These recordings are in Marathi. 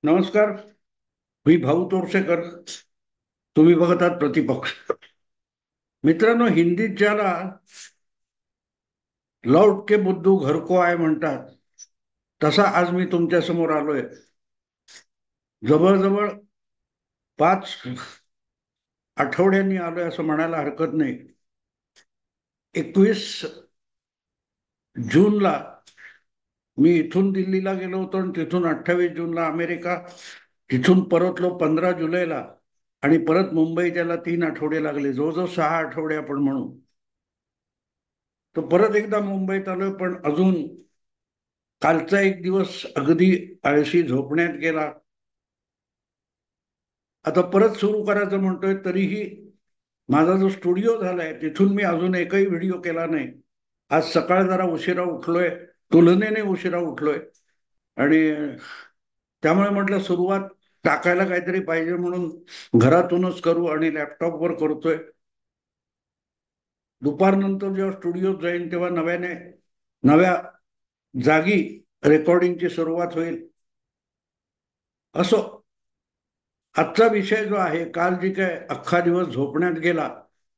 नमस्कार. मी भाऊ तोरसेकर. तुम्ही बघत आहात प्रतिपक्ष. मित्रांनो, हिंदीत ज्याला लौट के बुद्धू घर को आय म्हणतात, तसा आज मी तुमच्या समोर आलोय. जवळजवळ 5 आठवड्यांनी आलोय असं म्हणायला हरकत नाही. 21 जूनला मी इथून दिल्लीला गेलो होतो आणि तिथून 28 जूनला अमेरिका, तिथून परतलो 15 जुलैला आणि परत मुंबई. त्याला 3 आठवडे लागले, जवळजवळ 6 आठवडे आपण म्हणू. तो परत एकदा मुंबईत आलोय, पण अजून कालचा एक दिवस अगदी आळशी झोपण्यात गेला. आता परत सुरू करायचं म्हणतोय, तरीही माझा जो स्टुडिओ झालाय तिथून मी अजून एकही व्हिडिओ केला नाही. आज सकाळ जरा उशिरा उठलोय, तुलनेने उशिरा उठलोय, आणि त्यामुळे म्हटलं सुरुवात टाकायला काहीतरी पाहिजे, म्हणून घरातूनच करू आणि लॅपटॉपवर करतोय. दुपारनंतर जेव्हा स्टुडिओत जाईन तेव्हा नव्या जागी रेकॉर्डिंगची सुरुवात होईल. असो, आजचा विषय जो आहे, काल जी काय अख्खा दिवस झोपण्यात गेला,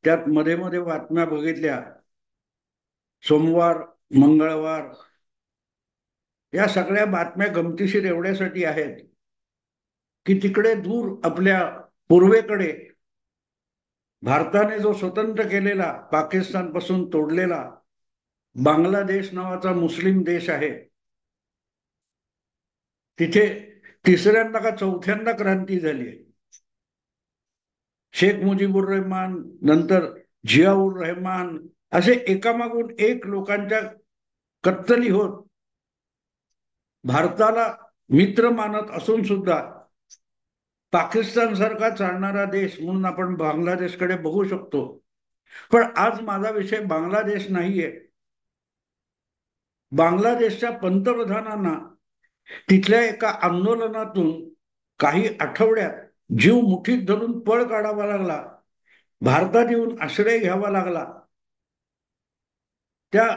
त्यात मध्ये मध्ये बातम्या बघितल्या. सोमवार, मंगळवार, या सगळ्या बातम्या गमतीशीर एवढ्यासाठी आहेत की तिकडे दूर आपल्या पूर्वेकडे भारताने जो स्वतंत्र केलेला, पाकिस्तान पासून तोडलेला बांगलादेश नावाचा मुस्लिम देश आहे, तिथे तिसऱ्यांदा का चौथ्यांदा क्रांती झाली आहे. शेख मुजीबुर रहमान, नंतर जियाउर रहमान, असे एकामागून एक लोकांच्या कत्तली होत भारताला मित्र मानत असून सुद्धा पाकिस्तान सारखा चालणारा देश म्हणून आपण बांगलादेशकडे बघू शकतो. पण आज माझा विषय बांगलादेश नाहीये. बांगलादेशच्या पंतप्रधानांना तिथल्या एका आंदोलनातून काही आठवड्यात जीव मुठीत धरून पळ काढावा लागला, भारतात येऊन आश्रय घ्यावा लागला. त्या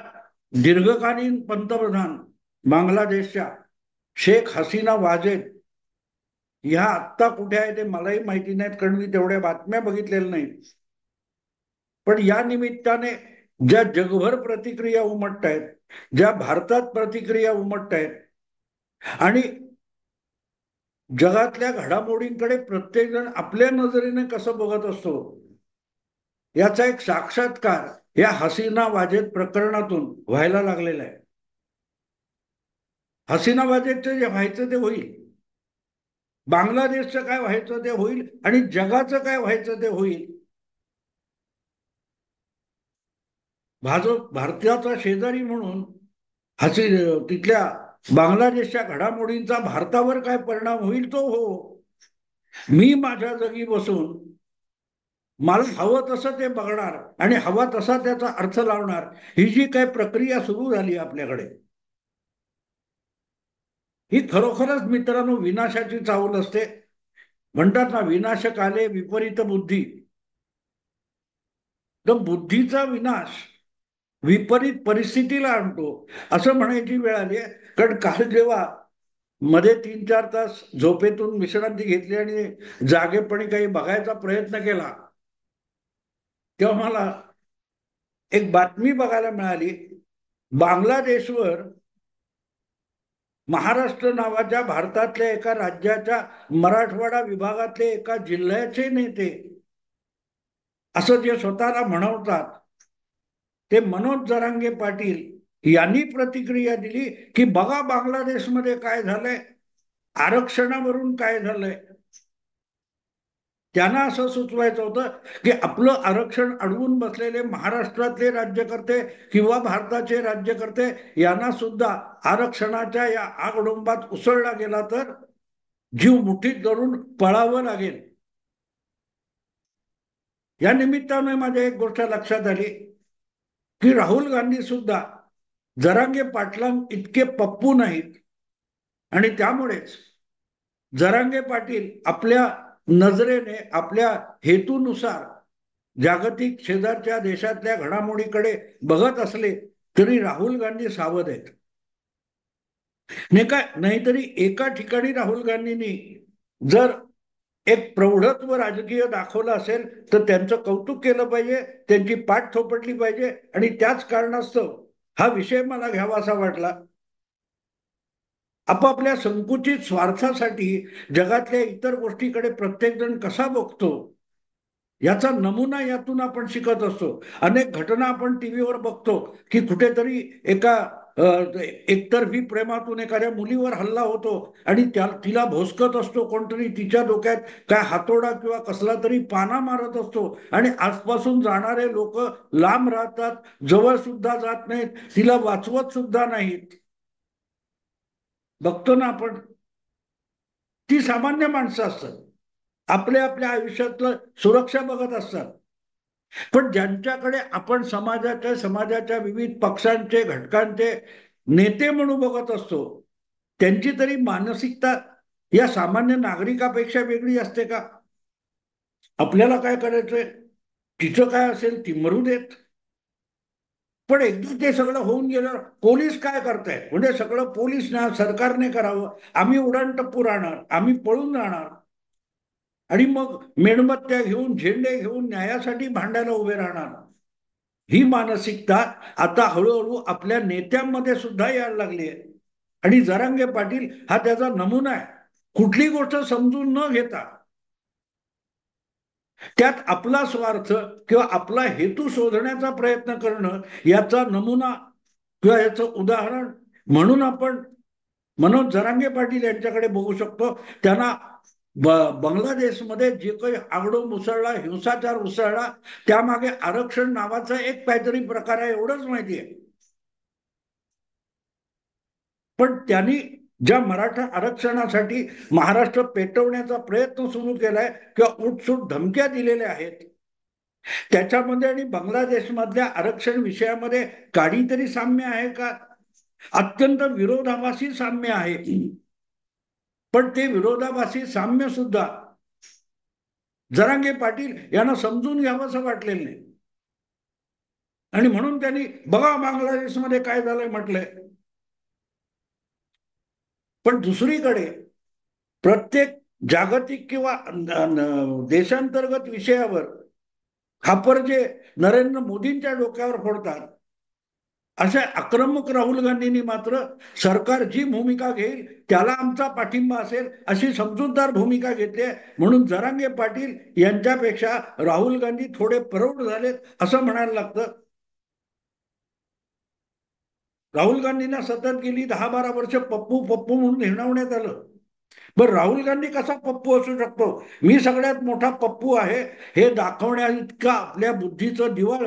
दीर्घकालीन पंतप्रधान बांगलादेशच्या शेख हसीना वाजेद ह्या आत्ता कुठे आहे ते मलाही माहिती नाहीत, कारण मी तेवढ्या बातम्या बघितलेल्या नाहीत. पण या निमित्ताने ज्या जगभर प्रतिक्रिया उमटत आहेत, ज्या भारतात प्रतिक्रिया उमटत आहेत, आणि जगातल्या घडामोडींकडे प्रत्येक जण आपल्या नजरेने कसं बघत असतो, याचा एक साक्षात्कार या हसीना वाजेद प्रकरणातून व्हायला लागलेला आहे. हसीना वाजेदचं जे व्हायचं ते होईल, बांगलादेशचं काय व्हायचं ते होईल, आणि जगाचं काय व्हायचं ते होईल. भाजप भारताचा शेजारी म्हणून हसी तिथल्या बांगलादेशच्या घडामोडींचा भारतावर काय परिणाम होईल तो हो. मी माझ्या जागी बसून मला हवं तसं ते बघणार आणि हवा तसा त्याचा अर्थ लावणार, ही जी काय प्रक्रिया सुरू झाली आपल्याकडे, ही खरोखरच मित्रांनो विनाशाची चाहूल असते. म्हणतात ना, विनाशकाले विपरीत बुद्धी. तर बुद्धीचा विनाश विपरीत परिस्थितीला आणतो असं म्हणायची वेळ आली आहे. कारण काल जेव्हा मध्ये 3-4 तास झोपेतून विश्रांती घेतली आणि जागेपणी काही बघायचा प्रयत्न केला, तेव्हा मला एक बातमी बघायला मिळाली. बांगलादेशवर महाराष्ट्र नावाच्या भारतातल्या एका राज्याच्या मराठवाडा विभागातले एका जिल्ह्याचे नेते, असं जे स्वतःला म्हणवतात, ते मनोज जरांगे पाटील यांनी प्रतिक्रिया दिली की बघा बांगलादेशमध्ये काय झालंय, आरक्षणावरून काय झालंय. त्यांना असं सुचवायचं होतं की आपलं आरक्षण अडवून बसलेले महाराष्ट्रातले राज्यकर्ते किंवा भारताचे राज्यकर्ते यांना सुद्धा आरक्षणाच्या या आगडोंबात उसळला गेला तर जीव मुठीत धरून पळावं लागेल. या निमित्ताने माझ्या एक गोष्ट लक्षात आली की राहुल गांधी सुद्धा जरांगे पाटलां इतके पप्पू नाहीत, आणि त्यामुळेच जरांगे पाटील आपल्या नजरेने आपल्या हेतूनुसार जागतिक शेजारच्या देशातल्या घडामोडीकडे बघत असले तरी राहुल गांधी सावध आहेत. नाही काय, नाहीतरी एका ठिकाणी राहुल गांधींनी जर एक प्रौढत्व राजकीय दाखवलं असेल तर त्यांचं कौतुक केलं पाहिजे, त्यांची पाठ थोपटली पाहिजे, आणि त्याच कारणास्तव हा विषय मला घ्यावा असा वाटला. आपापल्या संकुचित स्वार्थासाठी जगातल्या इतर गोष्टीकडे प्रत्येकजण कसा बघतो याचा नमुना यातून आपण शिकत असतो. अनेक घटना आपण टीव्हीवर बघतो की कुठेतरी एका एकतर्फी प्रेमातून एखाद्या मुलीवर हल्ला होतो आणि तिला भोसकत असतो कोणतरी, तिच्या डोक्यात काय हातोडा किंवा कसला तरी पाना मारत असतो आणि आसपासून जाणारे लोक लांब राहतात, जवळ सुद्धा जात नाहीत, तिला वाचवत सुद्धा नाहीत. बघतो ना आपण. ती सामान्य माणसं असतात, आपल्या आपल्या आयुष्यातलं सुरक्षा बघत असतात. पण ज्यांच्याकडे आपण समाजाच्या विविध पक्षांचे घटकांचे नेते म्हणून बघत असतो, त्यांची तरी मानसिकता या सामान्य नागरिकापेक्षा वेगळी असते का? आपल्याला काय करायचंय, तिचं काय असेल ती मरू देत. पण एकदा ते सगळं होऊन गेलं, पोलीस काय करतायत म्हणजे सगळं पोलीस ना सरकारने करावं, आम्ही उडाणटप्पू राहणार, आम्ही पळून राहणार, आणि मग मेणबत्त्या घेऊन झेंडे घेऊन न्यायासाठी भांडायला उभे राहणार. ही मानसिकता आता हळूहळू आपल्या नेत्यांमध्ये सुद्धा यायला लागली आहे. आणि जरांगे पाटील हा त्याचा नमुना आहे. कुठली गोष्ट समजून न घेता त्यात आपला स्वार्थ किंवा आपला हेतू शोधण्याचा प्रयत्न करणं, याचा नमुना किंवा याचं उदाहरण म्हणून आपण मनोज जरांगे पाटील यांच्याकडे बघू शकतो. त्यांना बांगलादेशमध्ये जे काही आगडो मुसळला, हिंसाचार उसळला, त्यामागे आरक्षण नावाचा एक काहीतरी प्रकार आहे एवढंच माहिती आहे. पण त्यांनी ज्या मराठा आरक्षणासाठी महाराष्ट्र पेटवण्याचा प्रयत्न सुरू केलाय किंवा उठसूट धमक्या दिलेल्या आहेत, त्याच्यामध्ये आणि बांगलादेशमधल्या आरक्षण विषयामध्ये काहीतरी साम्य आहे का? अत्यंत विरोधाभासी साम्य आहे. पण ते विरोधाभासी साम्य सुद्धा जरांगे पाटील यांना समजून घ्यावं असं वाटलेलं नाही. आणि म्हणून त्यांनी बघा बांगलादेशमध्ये काय झालंय म्हटलंय. पण दुसरीकडे प्रत्येक जागतिक किंवा देशांतर्गत विषयावर खापर जे नरेंद्र मोदींच्या डोक्यावर फोडतात, अशा आक्रमक राहुल गांधींनी मात्र सरकार जी भूमिका घेईल त्याला आमचा पाठिंबा असेल अशी समजूतदार भूमिका घेतली आहे. म्हणून जरांगे पाटील यांच्यापेक्षा राहुल गांधी थोडे प्रौढ झालेत असं म्हणायला लागतं. राहुल गांधींना सतत गेली 10-12 वर्ष पप्पू पप्पू म्हणून हिणवण्यात आलं. बरं, राहुल गांधी कसा पप्पू असू शकतो? मी सगळ्यात मोठा पप्पू आहे हे दाखवण्या इतका आपल्या बुद्धीचं दिवाळ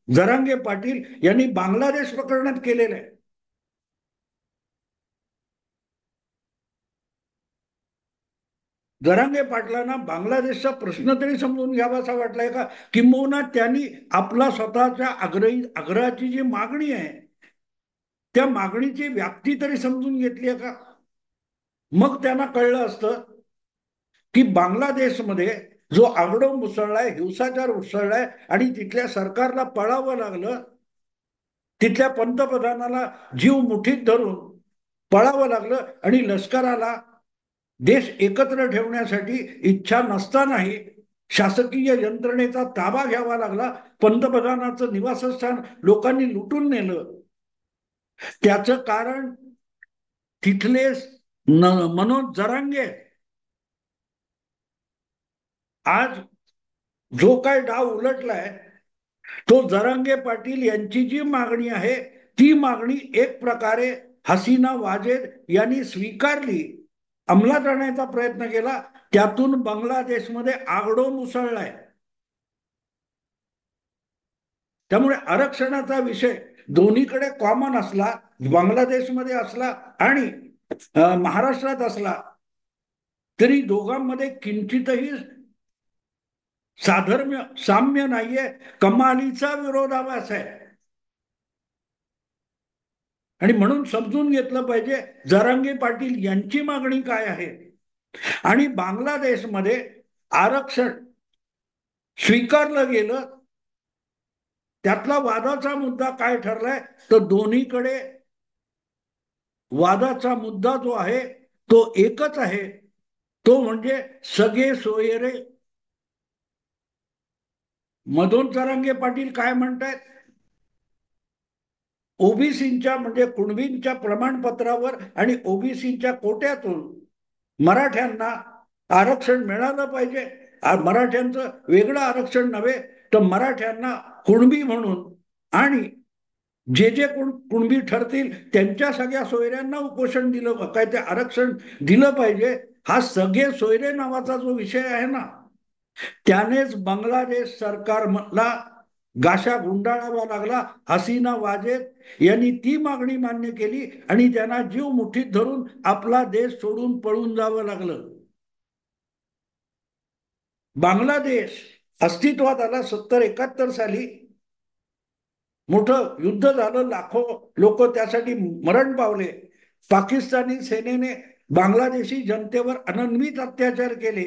जरांगे पाटील यांनी बांगलादेश प्रकरणात केलेलं आहे. जरांगे पाटलांना बांगलादेशचा प्रश्न तरी समजून घ्यावासा वाटलाय का? किंबहुना त्यांनी आपला स्वतःच्या आग्रहाची जी मागणी आहे त्या मागणीची व्याप्ती तरी समजून घेतली आहे का? मग त्यांना कळलं असतं की बांगलादेशमध्ये जो आगडो मुसळलाय, हिंसाचार उसळलाय आणि तिथल्या सरकारला पळावं लागलं, तिथल्या पंतप्रधानाला जीव मुठीत धरून पळावं लागलं, आणि लष्कराला देश एकत्र ठेवण्यासाठी इच्छा नसतानाही शासकीय यंत्रणेचा ताबा घ्यावा लागला, पंतप्रधानाचं निवासस्थान लोकांनी लुटून नेलं. त्याचं कारण तिथले मनोज जरांगे. आज जो काय डाव उलटलाय तो जरांगे पाटील यांची जी मागणी आहे ती मागणी एक प्रकारे हसीना वाजेद यांनी स्वीकारली, अंमलात आणण्याचा प्रयत्न केला, त्यातून बांगलादेशमध्ये आगडो मुसळलाय. त्यामुळे आरक्षणाचा विषय दोन्हीकडे कॉमन असला, बांगलादेशमध्ये असला आणि महाराष्ट्रात असला, तरी दोघांमध्ये किंचितही साधर्म्य साम्य नाहीये, कमालीचा विरोधाभास आहे. आणि म्हणून समजून घेतलं पाहिजे जरांगे पाटील यांची मागणी काय आहे. आणि बांगलादेशमध्ये आरक्षण स्वीकारलं गेलं, त्यातला वादाचा मुद्दा काय ठरलाय तर दोन्हीकडे वादाचा मुद्दा जो आहे तो एकच आहे, तो म्हणजे सगळे सोयरे. मधुर जरांगे पाटील काय म्हणतायत? ओबीसीच्या म्हणजे कुणबींच्या प्रमाणपत्रावर आणि ओबीसीच्या कोट्यातून मराठ्यांना आरक्षण मिळालं पाहिजे. मराठ्यांचं वेगळं आरक्षण नव्हे, तर मराठ्यांना कुणबी म्हणून आणि जे जे कुणबी ठरतील त्यांच्या सगळ्या सोयऱ्यांना उपोषण दिलं, काय ते आरक्षण दिलं पाहिजे. हा सगळे सोयरे नावाचा जो विषय आहे ना, त्यानेच बांगलादेश सरकारला गाशा गुंडाळावा लागला. हसीना वाजेद यांनी ती मागणी मान्य केली आणि त्यांना जीव मुठीत धरून आपला देश सोडून पळून जावं लागलं. बांगलादेश अस्तित्वात आला 70-71 साली. मोठं युद्ध झालं, लाखो लोक त्यासाठी मरण पावले. पाकिस्तानी सेनेने बांगलादेशी जनतेवर अनन्वित अत्याचार केले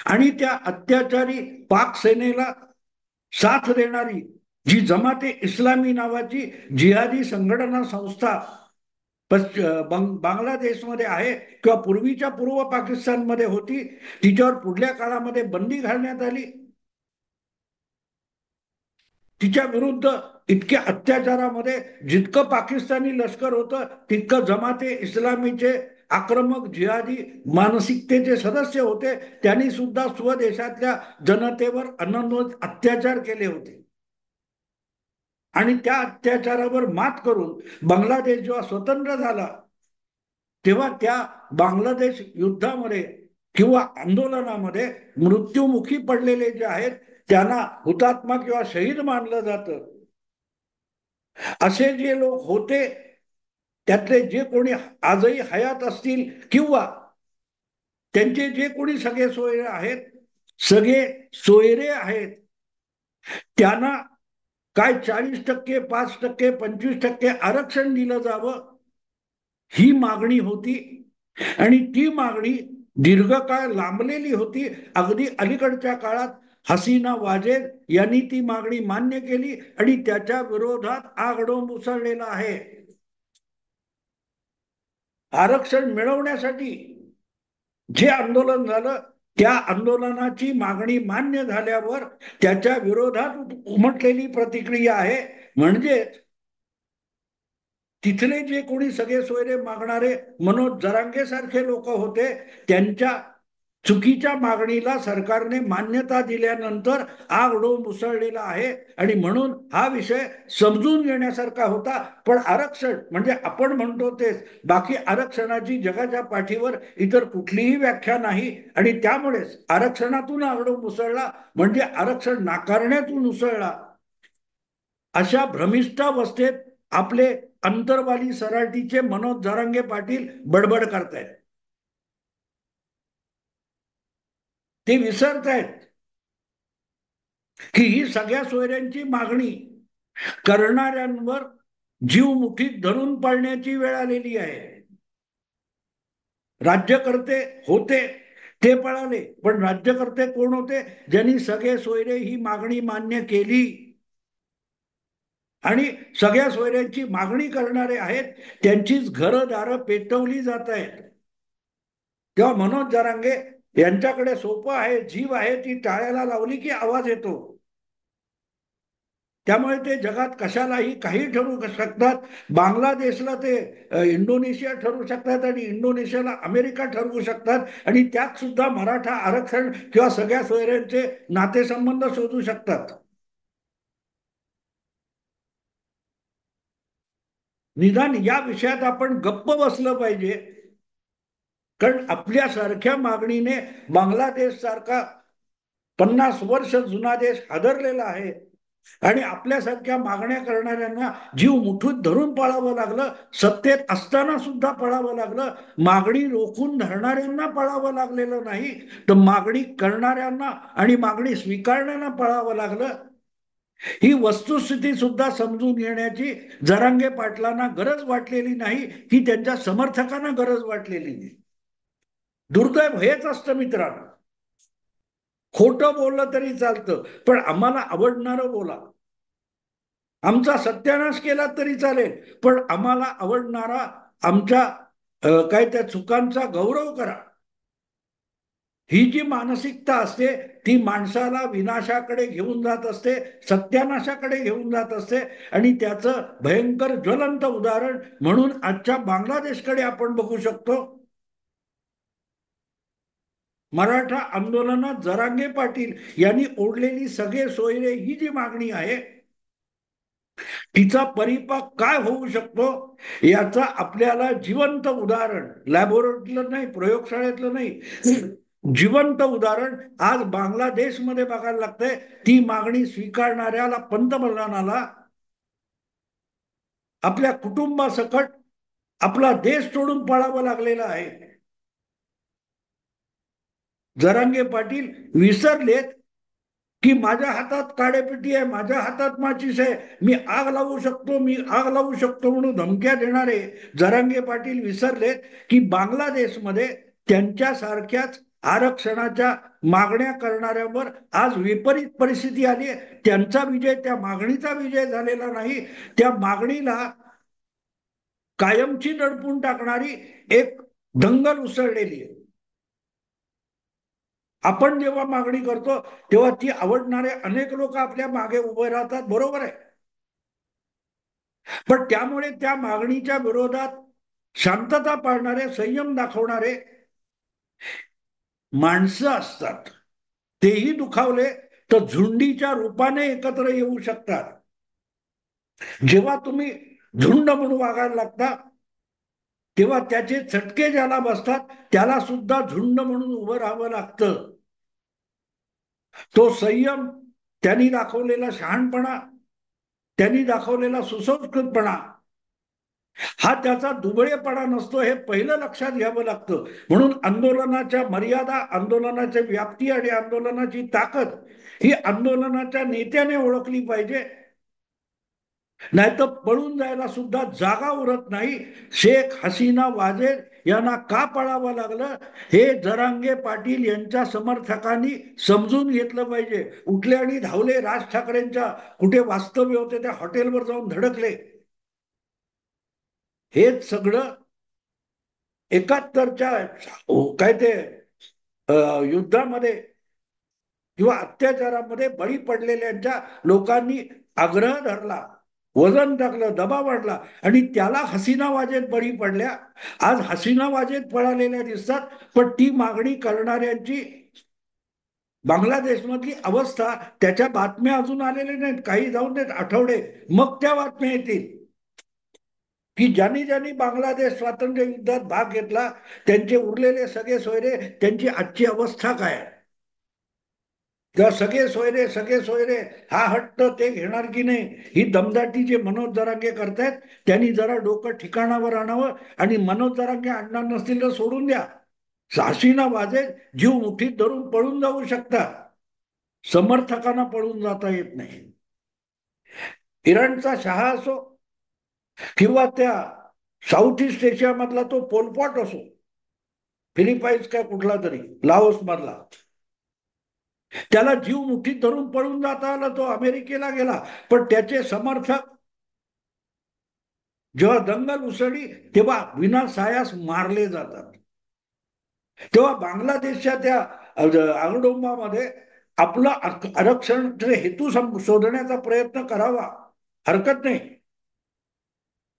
आणि त्या अत्याचारी पाक सेनेला साथ देणारी जी जमाते इस्लामी नावाची जिहादी संघटना संस्था बांगलादेशमध्ये आहे किंवा पूर्वीच्या पूर्व पाकिस्तानमध्ये होती, तिच्यावर पुढल्या काळामध्ये बंदी घालण्यात आली. तिच्या विरुद्ध इतक्या अत्याचारामध्ये जितकं पाकिस्तानी लष्कर होतं तितकं जमाते इस्लामीचे आक्रमक जिहादी मानसिकतेचे सदस्य होते. त्यांनी सुद्धा स्वदेशातल्या जनतेवर अनन्वित अत्याचार केले होते. आणि त्या अत्याचारावर मात करून बांगलादेश जेव्हा स्वतंत्र झाला, तेव्हा त्या बांगलादेश युद्धामध्ये किंवा आंदोलनामध्ये मृत्युमुखी पडलेले जे आहेत त्यांना हुतात्मा किंवा शहीद मानलं जातं. असे जे लोक होते त्यातले जे कोणी आजही हयात असतील किंवा त्यांचे जे कोणी सगळे सोयरे आहेत, सगळे सोयरे आहेत, त्यांना काय 40%, 5%, 25% आरक्षण दिलं जावं, ही मागणी होती. आणि ती मागणी दीर्घकाळ लांबलेली होती. अगदी अलीकडच्या काळात हसीना वाजेद यांनी ती मागणी मान्य केली आणि त्याच्या विरोधात आगडोंब उसळलेला आहे. आरक्षण मिळवण्यासाठी जे आंदोलन झालं त्या आंदोलनाची मागणी मान्य झाल्यावर त्याच्या विरोधात उमटलेली प्रतिक्रिया आहे. म्हणजे तिथले जे कोणी सगळे सोयरे मागणारे मनोज जरांगे सारखे लोक होते, त्यांच्या चुकीच्या मागणीला सरकारने मान्यता दिल्यानंतर आगडोंब उसळलेला आहे. आणि म्हणून हा विषय समजून घेण्यासारखा होता. पण आरक्षण म्हणजे आपण म्हणतो तेच, बाकी आरक्षणाची जगाच्या पाठीवर इतर कुठलीही व्याख्या नाही. आणि त्यामुळेच आरक्षणातून आगडोंब उसळला म्हणजे आरक्षण नाकारण्यातून उसळला. अशा भ्रमिष्ठावस्थेत आपले अंतरवाली सराटीचे मनोज जरांगे पाटील बडबड करतायत. ते विसरतायत की ही सगळ्या सोयऱ्यांची मागणी करणाऱ्यांवर जीव मुठीत धरून पाळण्याची वेळ आलेली आहे. राज्यकर्ते होते ते पळाले, पण राज्यकर्ते कोण होते? ज्यांनी सगळे सोयरे ही मागणी मान्य केली आणि सगळ्या सोयऱ्यांची मागणी करणारे आहेत त्यांचीच घरदारं पेटवली जात आहेत. तेव्हा मनोज जरांगे यांच्याकडे सोपं आहे, जीव आहे, ती टाळ्याला लावली की आवाज येतो. त्यामुळे ते जगात कशालाही काही ठरू शकतात. बांगलादेशला ते इंडोनेशिया ठरू शकतात आणि इंडोनेशियाला अमेरिका ठरवू शकतात आणि त्यात सुद्धा मराठा आरक्षण किंवा सगळ्या सोयऱ्यांचे नातेसंबंध शोधू शकतात. निदान या विषयात आपण गप्प बसलं पाहिजे. कारण आपल्यासारख्या मागणीने बांगलादेश सारखा 50 वर्ष जुना देश हादरलेला आहे आणि आपल्यासारख्या मागण्या करणाऱ्यांना जीव मुठीत धरून पळावं लागलं. सत्तेत असताना सुद्धा पळावं लागलं. मागणी रोखून धरणाऱ्यांना पळावं लागलेलं नाही, तर मागणी करणाऱ्यांना आणि मागणी स्वीकारण्याला पळावं लागलं. ही वस्तुस्थिती सुद्धा समजून घेण्याची जरांगे पाटलांना गरज वाटलेली नाही, की त्यांच्या समर्थकांना गरज वाटलेली नाही. दुर्दैव हेच असतं मित्रांनो. खोटं बोललं तरी चालतं, पण आम्हाला आवडणारं बोला. आमचा सत्यानाश केला तरी चालेल, पण आम्हाला आवडणारा आमच्या काय त्या चुकांचा गौरव करा. ही जी मानसिकता असते ती माणसाला विनाशाकडे घेऊन जात असते, सत्यानाशाकडे घेऊन जात असते. आणि त्याचं भयंकर ज्वलंत उदाहरण म्हणून आजच्या बांगलादेशकडे आपण बघू शकतो. मराठा आंदोलनात जरांगे पाटील यांनी ओढलेली सगळे सोयरे ही जी मागणी आहे, तिचा परिपाक काय होऊ शकतो याचा आपल्याला जिवंत उदाहरण, लॅबोरेटरीतलं नाही, प्रयोगशाळेतलं नाही, जिवंत उदाहरण आज बांगलादेशमध्ये बघायला लागतंय. ती मागणी स्वीकारणाऱ्याला, पंतप्रधानाला आपल्या कुटुंबासकट आपला देश सोडून पळावं लागलेलं आहे. जरांगे पाटील विसरलेत की माझ्या हातात काडेपिटी आहे, माझ्या हातात माचीस आहे, मी आग लावू शकतो, मी आग लावू शकतो म्हणून धमक्या देणारे जरांगे पाटील विसरलेत की बांगलादेशमध्ये त्यांच्यासारख्याच आरक्षणाच्या मागण्या करणाऱ्यांवर आज विपरीत परिस्थिती आली आहे. त्यांचा विजय, त्या मागणीचा विजय झालेला नाही, त्या मागणीला कायमची दडपून टाकणारी एक दंगल उसळलेली आहे. आपण जेव्हा मागणी करतो तेव्हा ती आवडणारे अनेक लोक आपल्या मागे उभे राहतात, बरोबर आहे. पण त्यामुळे त्या मागणीच्या विरोधात शांतता पाळणारे, संयम दाखवणारे माणसं असतात. तेही दुखावले तर झुंडीच्या रूपाने एकत्र येऊ शकतात. जेव्हा तुम्ही झुंड म्हणून वागायला लागता तेव्हा त्याचे चटके ज्याला बसतात त्याला सुद्धा झुंड म्हणून उभं राहावं लागतं. तो संयम, त्यांनी दाखवलेला शहाणपणा, त्यांनी दाखवलेला सुसंस्कृतपणा हा त्याचा दुबळेपणा नसतो, हे पहिलं लक्षात घ्यावं लागतं. म्हणून आंदोलनाच्या मर्यादा, आंदोलनाची व्याप्ती आणि आंदोलनाची ताकद ही आंदोलनाच्या नेत्याने ओळखली पाहिजे. नाहीतर पळून जायला सुद्धा जागा उरत नाही. शेख हसीना वाजेद यांना का पळावं लागलं हे जरांगे पाटील यांच्या समर्थकांनी समजून घेतलं पाहिजे. उठले आणि धावले, राज ठाकरेंच्या कुठे वास्तव्य होते त्या हॉटेलवर जाऊन धडकले. हेच सगळं 71च्या काय ते युद्धामध्ये किंवा अत्याचारामध्ये बळी पडलेल्यांच्या लोकांनी आग्रह धरला, वजन टाकलं, दबाव वाढला आणि त्याला हसीना वाजेत बळी पडल्या. आज हसीना वाजेत पळालेल्या दिसतात, पण ती मागणी करणाऱ्यांची बांगलादेशमधली अवस्था, त्याच्या बातम्या अजून आलेल्या नाहीत. काही जाऊन देत आठवडे, मग त्या बातम्या येतील की ज्यांनी ज्यांनी बांगलादेश स्वातंत्र्य युद्धात भाग घेतला त्यांचे उरलेले सगळे सोयरे, त्यांची आजची अवस्था काय आहे. तेव्हा सगळे सोयरे, सगळे सोयरे हा हट्ट ते घेणार की नाही, ही दमदाटी जे मनोज जरांगे करतायत त्यांनी जरा डोकं ठिकाणावर आणावं. आणि मनोज जरांगे आणणार नसतील तर सोडून द्या. हसीना वाजेल जीव मुठीत धरून पळून जाऊ शकतात, समर्थकांना पळून जाता येत नाही. इराणचा शहा असो किंवा त्या साऊथ ईस्ट एशिया मधला तो पोलपॉट असो, फिलिपाईन्स काय कुठला तरी, लाओस मधला, त्याला जीव मुठीत धरून पळून जाता आला, तो अमेरिकेला गेला. पण त्याचे समर्थक जेव्हा दंगल उसळली तेव्हा विनासायास मारले जातात. तेव्हा बांगलादेशच्या त्या आगडोंबामध्ये आपलं आरक्षण हेतू शोधण्याचा प्रयत्न करावा, हरकत नाही.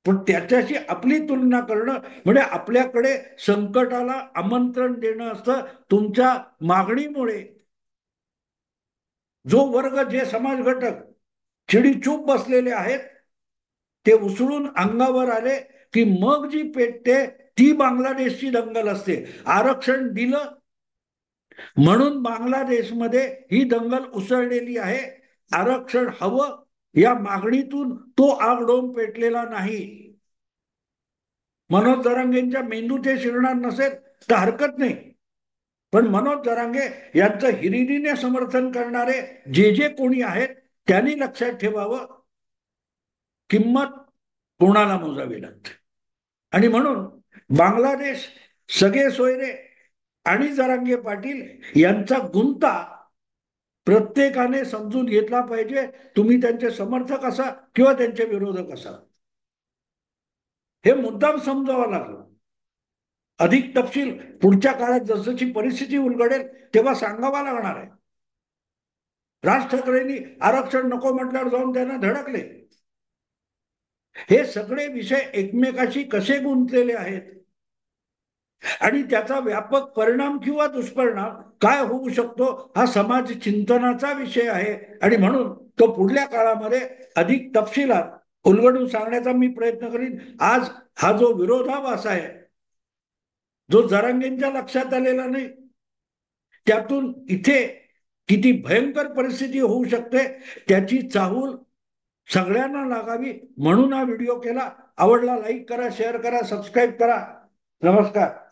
पण त्याच्याशी आपली तुलना करणं म्हणजे आपल्याकडे संकटाला आमंत्रण देणं असतं. तुमच्या मागणीमुळे जो वर्ग, जे समाज घटक चिडीचूप बसलेले आहेत ते उसळून अंगावर आले की मग जी पेटते ती बांगलादेशची दंगल असते. आरक्षण दिलं म्हणून बांगलादेशमध्ये ही दंगल उसळलेली आहे. आरक्षण हवं या मागणीतून तो आगडोंब पेटलेला नाही. मनोज जरांगेंच्या मेंदूत हे शिरणार नसेल तर हरकत नाही, पण मनोज जरांगे यांचं हिरिरीने समर्थन करणारे जे जे कोणी आहेत त्यांनी लक्षात ठेवावं, किंमत कोणाला मोजावी लागते. आणि म्हणून बांगलादेश, सगळे सोयरे आणि जरांगे पाटील यांचा गुंता प्रत्येकाने समजून घेतला पाहिजे. तुम्ही त्यांचे समर्थक असा किंवा त्यांचे विरोधक असा, हे मुद्दाम समजावं लागलं. अधिक तपशील पुढच्या काळात जसजशी परिस्थिती उलगडेल तेव्हा सांगावा लागणार आहे. राज ठाकरेंनी आरक्षण नको म्हटल्यावर जाऊन त्यांना धडकले. हे सगळे विषय एकमेकाशी कसे गुंतलेले आहेत आणि त्याचा व्यापक परिणाम किंवा दुष्परिणाम काय होऊ शकतो हा समाज चिंतनाचा विषय आहे. आणि म्हणून तो पुढल्या काळामध्ये अधिक तपशिलात उलगडून सांगण्याचा मी प्रयत्न करीन. आज हा जो विरोधाभास आहे, जो जरांगेंच्या लक्षात आलेला नाही, त्यातून इथे किती भयंकर परिस्थिती होऊ शकते त्याची चाहूल सगळ्यांना लागावी म्हणून हा व्हिडिओ केला. आवडला लाईक करा, शेअर करा, सबस्क्राईब करा. नमस्कार.